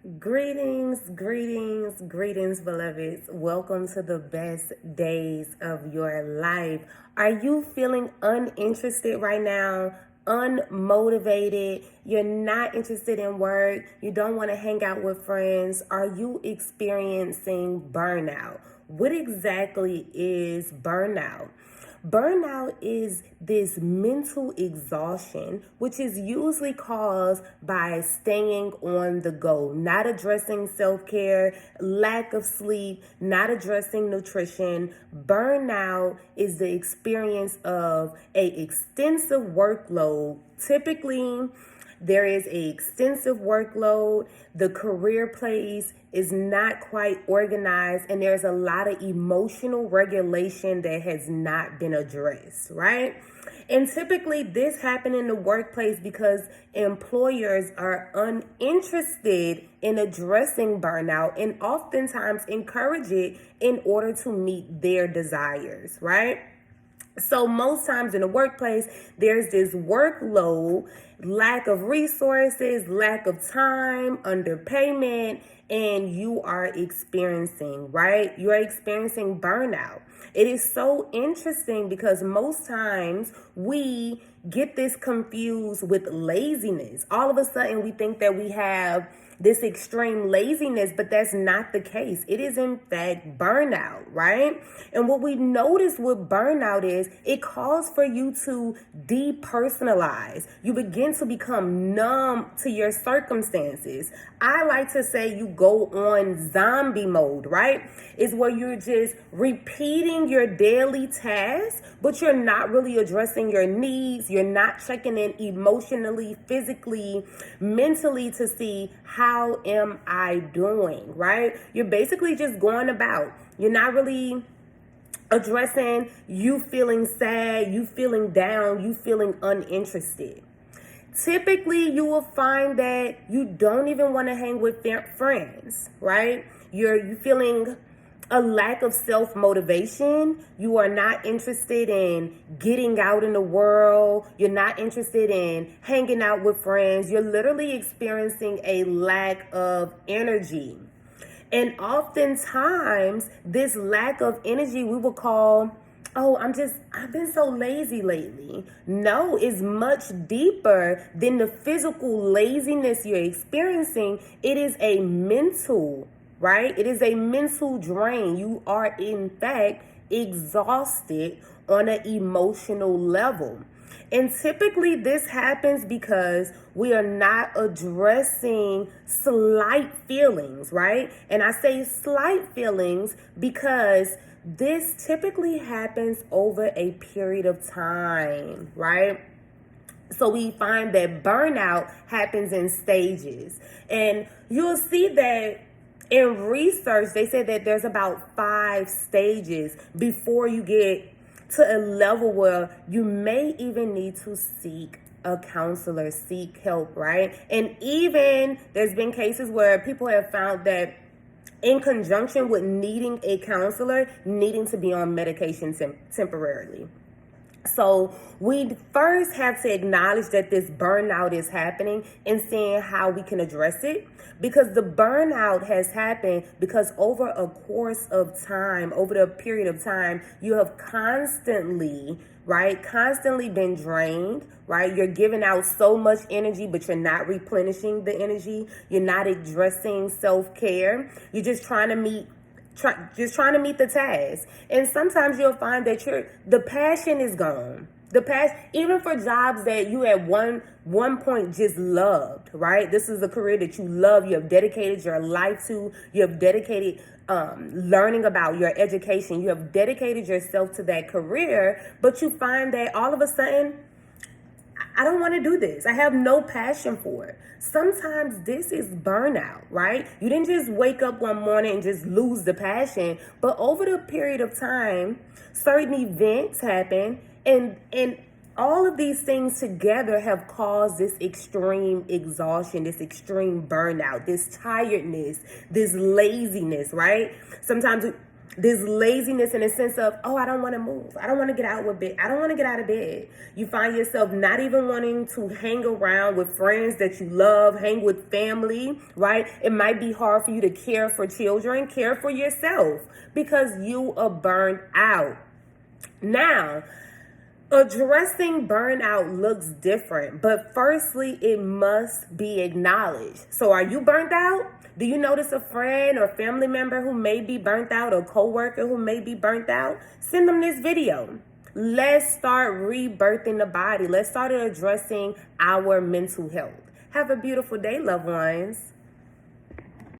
Greetings, beloveds. Welcome to the best days of your life. Are you feeling uninterested right now? Unmotivated? You're not interested in work? You don't want to hang out with friends? Are you experiencing burnout? What exactly is burnout? Burnout is this mental exhaustion, which is usually caused by staying on the go, not addressing self-care, lack of sleep, not addressing nutrition. Burnout is the experience of an extensive workload, typically there is an extensive workload. The career place is not quite organized, and there's a lot of emotional regulation that has not been addressed, right? And typically this happens in the workplace because employers are uninterested in addressing burnout and oftentimes encourage it in order to meet their desires, right? So most times in the workplace, there's this workload, lack of resources, lack of time, underpayment, and you are experiencing, right? You're experiencing burnout. It is so interesting because most times we get this confused with laziness. All of a sudden we think that we have this extreme laziness, but that's not the case. It is in fact burnout, right? And what we notice with burnout is it calls for you to depersonalize. You begin to become numb to your circumstances. I like to say you go on zombie mode, right? It's where you're just repeating your daily tasks, but you're not really addressing your needs. You're not checking in emotionally, physically, mentally to see how am I doing, right? You're basically just going about. You're not really addressing you feeling sad, you feeling down, you feeling uninterested. Typically, you will find that you don't even want to hang with friends, right? You're feeling a lack of self-motivation. You are not interested in getting out in the world. You're not interested in hanging out with friends. You're literally experiencing a lack of energy. And oftentimes, this lack of energy we will call, oh, I've been so lazy lately. No, it's much deeper than the physical laziness you're experiencing. It is a mental, right? It is a mental drain. You are, in fact, exhausted on an emotional level. And typically this happens because we are not addressing slight feelings, right? And I say slight feelings because this typically happens over a period of time, right? So we find that burnout happens in stages. And you'll see that in research, they say that there's about 5 stages before you get to a level where you may even need to seek a counselor, seek help, right? And even there's been cases where people have found that in conjunction with needing a counselor, needing to be on medication temporarily. So we first have to acknowledge that this burnout is happening and seeing how we can address it. Because the burnout has happened because over a course of time, over the period of time, you have constantly been drained, right? You're giving out so much energy, but you're not replenishing the energy. You're not addressing self-care. You're just trying to meet the task. And sometimes you'll find that the passion is gone. Even for jobs that you at one point just loved, right? This is a career that you love, you have dedicated your life to, you have dedicated learning about your education, you have dedicated yourself to that career, but you find that all of a sudden, I don't want to do this. I have no passion for it. Sometimes this is burnout, right? You didn't just wake up one morning and just lose the passion, but over the period of time, certain events happen, and all of these things together have caused this extreme exhaustion, this extreme burnout, this tiredness, this laziness, right? Sometimes This laziness in the sense of, oh, I don't want to move. I don't want to get out with bed. I don't want to get out of bed. You find yourself not even wanting to hang around with friends that you love, hang with family, right? It might be hard for you to care for children, care for yourself because you are burned out. Now, addressing burnout looks different, but firstly, it must be acknowledged. So are you burnt out? Do you notice a friend or family member who may be burnt out, or coworker who may be burnt out? Send them this video. Let's start rebirthing the body. Let's start addressing our mental health. Have a beautiful day, loved ones.